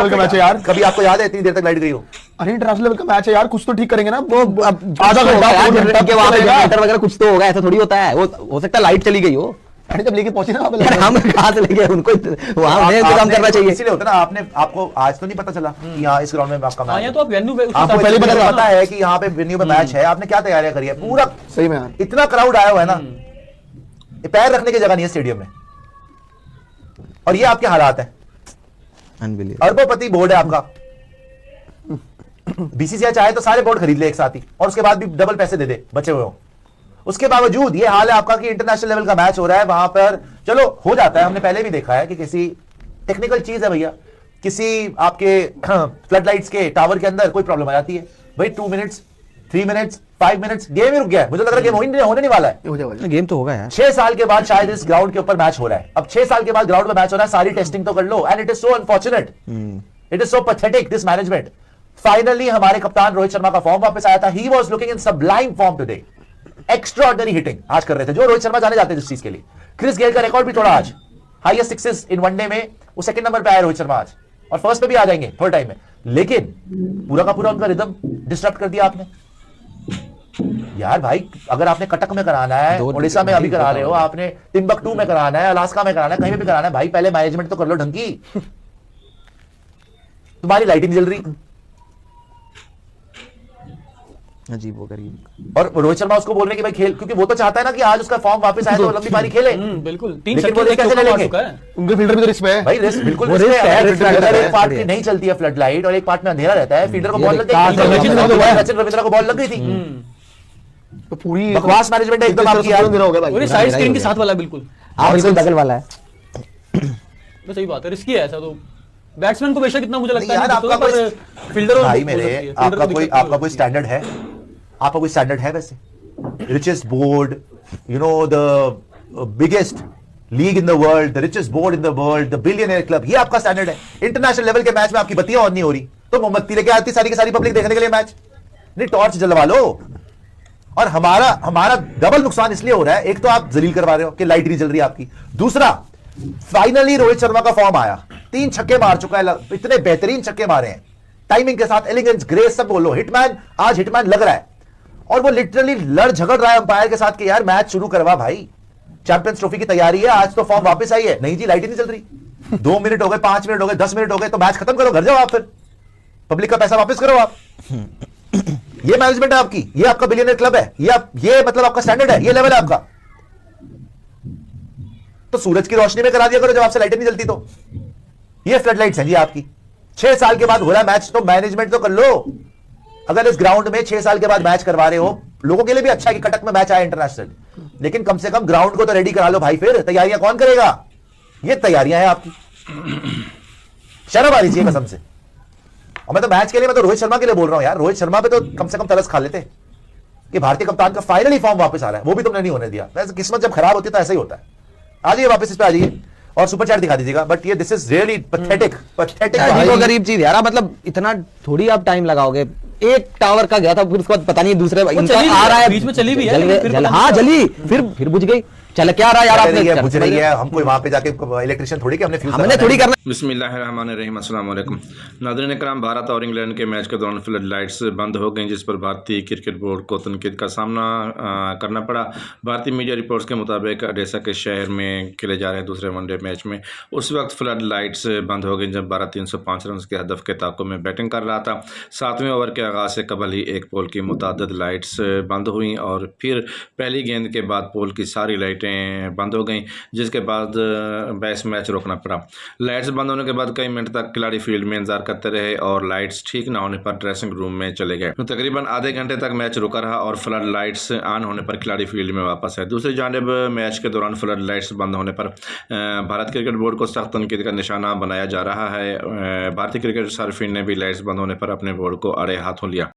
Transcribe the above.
Level का match है यार। कभी आपको याद है इतनी देर तक लाइट गई हो? अरे इंटरनेशनल लेवल का मैच है यार, कुछ तो ठीक करेंगे ना। वो आधा घंटा के वहां पे जनरेटर वगैरह कुछ तो होगा, ऐसा थोड़ी होता है। वो हो सकता है लाइट चली गई हो। अरे जब लेके पहुंचे ना हम कहां से लेके उनको वहां काम करना चाहिए। इसीलिए होता ना, आपको आज तो नहीं पता चला कि यहाँ इस ग्राउंड में आपका मैच है। तो आप वेन्यू आपको पहले पता है कि यहाँ पे वेन्यू में मैच है, आपने क्या तैयारियां करी है पूरा। सही में यार इतना क्राउड आया हुआ है ना, पैर रखने की जगह नहीं है स्टेडियम में, और ये आपके हालात है। अरबोपति बोर्ड है आपका, बीसीसीआई चाहे तो सारे बोर्ड खरीद ले एक साथ ही, और उसके बाद भी डबल पैसे दे दे बचे हुए हो। उसके बावजूद ये हाल है आपका कि इंटरनेशनल लेवल का मैच हो रहा है, वहां पर चलो हो जाता है। हमने पहले भी देखा है कि किसी टेक्निकल चीज है भैया, किसी आपके फ्लड लाइट्स के टावर के अंदर कोई प्रॉब्लम आ जाती है भाई, 2 मिनट्स 3 मिनट्स 5 मिनट्स गेम ही रुक गया है। मुझे लग रहा है गेम होने नहीं वाला है। गेम तो होगा यार। 6 साल के बाद शायद इस ग्राउंड के ऊपर मैच हो रहा है। अब 6 साल के बाद ग्राउंड में मैच हो रहा है, सारी टेस्टिंग तो कर लो। And it is so unfortunate, it is so pathetic this management. Finally हमारे कप्तान रोहित शर्मा का फॉर्म वापस आया था। He was looking in sublime form today, extraordinary hitting आज कर रहे थे, जो रोहित शर्मा जाने जाते हैं जिस चीज के लिए। क्रिस गेल का रिकॉर्ड भी तोड़ा आज, हाईएस्ट सिक्सेस इन वनडे में, वो सेकंड नंबर पे आया रोहित शर्मा आज, और फर्स्ट पे भी आ जाएंगे थर्ड टाइम में। लेकिन पूरा का पूरा उनका रिदम डिस्टर्ब कर दिया आपने यार। भाई अगर आपने कटक में कराना है, ओडिशा में अभी करा रहे हो, आपने टिम्बकटू में कराना है, अलास्का में कराना है, कहीं भी कराना है, भाई पहले मैनेजमेंट तो कर लो ढंग की। तुम्हारी लाइटिंग जल रही, अजीब वो गरीब। और रोहित शर्मा उसको बोल रहे कि भाई खेल, क्योंकि वो तो चाहता है ना कि आज उसका फॉर्म वापस आए तो लंबी पारी खेले। बिल्कुल, लेकिन वो कैसे ले लेंगे? उनके फील्डर भी तो रिस्क में है भाई, रिस्क बिल्कुल रिस्क है। अगर एक पार्ट में नहीं चलती है फ्लड लाइट और एक पार्ट में अंधेरा रहता है, फील्डर को बॉल लग गई, सचिन रविंद्र को बॉल लग गई थी। तो पूरी बकवास मैनेजमेंट है एकदम आपकी यार। पूरी साइड स्क्रीन के साथ वाला बिल्कुल बिल्कुल बगल वाला है। तो सही बात है, रिस्की है ऐसा। तो बैट्समैन को बेशक इतना मुझे लगता है यार आपका पर फील्डर भाई मेरे आपका कोई स्टैंडर्ड है? आपका कोई स्टैंडर्ड है वैसे? Richest board, you know the biggest league in the world, the richest board in the world, the billionaire club, ये आपका स्टैंडर्ड है? इंटरनेशनल लेवल के मैच में आपकी बत्तियां ऑन नहीं हो रही तो मोमबत्ती लेके आती सारी की सारी पब्लिक देखने के लिए मैच? नहीं, टॉर्च जलवा लो। और हमारा डबल नुकसान इसलिए हो रहा है, एक तो आप जलील करवा रहे हो कि लाइट नहीं जल रही आपकी, दूसरा फाइनली रोहित शर्मा का फॉर्म आया, 3 छक्के मार चुका है, इतने बेहतरीन छक्के मारे हैं टाइमिंग के साथ, एलिगेंस, ग्रेस, सब बोलो। हिटमैन, आज हिटमैन लग रहा है, और वो लिटरली लड़ झगड़ रहा है अंपायर के साथ कि यार मैच शुरू करवा भाई, चैंपियंस ट्रॉफी की तैयारी है, आज तो फॉर्म वापस आई है। नहीं जी, लाइट ही नहीं चल रही। 2 मिनट हो गए, 5 मिनट हो गए, 10 मिनट हो गए, तो मैच खत्म करो, घर जाओ आप, फिर पब्लिक का पैसा वापस करो आप। ये मैनेजमेंट है आपकी, ये आपका बिलियनर क्लब है, ये मतलब आपका स्टैंडर्ड है, ये लेवल है आपका। तो सूरज की रोशनी में करा दिया करो जब आपसे लाइटें नहीं जलती तो। ये फ्लड लाइट्स हैं जी आपकी। 6 साल के बाद हो रहा है मैच, तो मैनेजमेंट तो कर लो। अगर इस ग्राउंड में 6 साल के बाद मैच करवा रहे हो, लोगों के लिए भी अच्छा है कि कटक में मैच आया इंटरनेशनल, लेकिन कम से कम ग्राउंड को तो रेडी करा लो भाई। फिर तैयारियां कौन करेगा? ये तैयारियां हैं आपकी, शर्म आ रही चाहिए कसम से। और मैं तो मैच के लिए, मैं तो रोहित शर्मा के लिए बोल रहा हूं यार, रोहित शर्मा पे तो कम से कम तरस खा लेते कि भारतीय कप्तान का फाइनली फॉर्म वापस आ रहा है, वो भी तुमने नहीं होने दिया। वैसे किस्मत जब खराब होती है तो ऐसा ही होता है। आ जाइए वापस, इस पे आ जाइए और सुपर चैट दिखा दीजिएगा। बट ये दिस इज रियली पैथेटिक वो गरीब चीज यार, मतलब इतना थोड़ी आप टाइम लगाओगे। एक टावर का गया था, फिर उसके बाद पता नहीं दूसरे इनका आ रहा है, बीच में चली भी है, हाँ जली, फिर बुझ गई। चल क्या रहा यार आपने, बुझ रही है, हम कोई वहां पे जाके इलेक्ट्रिशियन थोड़ी कि हमने थोड़ी करना। बिस्मिल्लाहिर्रहमानिर्रहीम, अस्सलाम वालेकुम नाज़रीन इकराम। भारत और इंग्लैंड के मैच के दौरान फ्लड लाइट्स बंद हो गई, जिस पर भारतीय क्रिकेट बोर्ड को तनकीद का सामना करना पड़ा। भारतीय मीडिया रिपोर्ट्स के मुताबिक ओडिशा के शहर में खेले जा रहे दूसरे वनडे मैच में उस वक्त फ्लड लाइट्स बंद हो गई जब भारत 305 रन के हदफ के ताक़ुब में बैटिंग कर रहा था। 7वें ओवर के आगाज़ से कबल ही एक पोल की मुताद्दद लाइट्स बंद हुई और फिर पहली गेंद के बाद पोल की सारी लाइटें बंद हो गई, जिसके बाद बैस मैच रोकना पड़ा। लाइट्स बंद होने के बाद कई मिनट तक खिलाड़ी फील्ड में इंतजार करते रहे और लाइट्स ठीक ना होने पर ड्रेसिंग रूम में चले गए। तकरीबन आधे घंटे तक मैच रुका रहा और फ्लड लाइट्स ऑन होने पर खिलाड़ी फील्ड में वापस आए। दूसरी जानिब मैच के दौरान फ्लड लाइट्स बंद होने पर भारत क्रिकेट बोर्ड को सख्त तनकीद का निशाना बनाया जा रहा है। भारतीय क्रिकेट सार्फिन ने भी लाइट्स बंद होने पर अपने बोर्ड को अड़े हाथों लिया।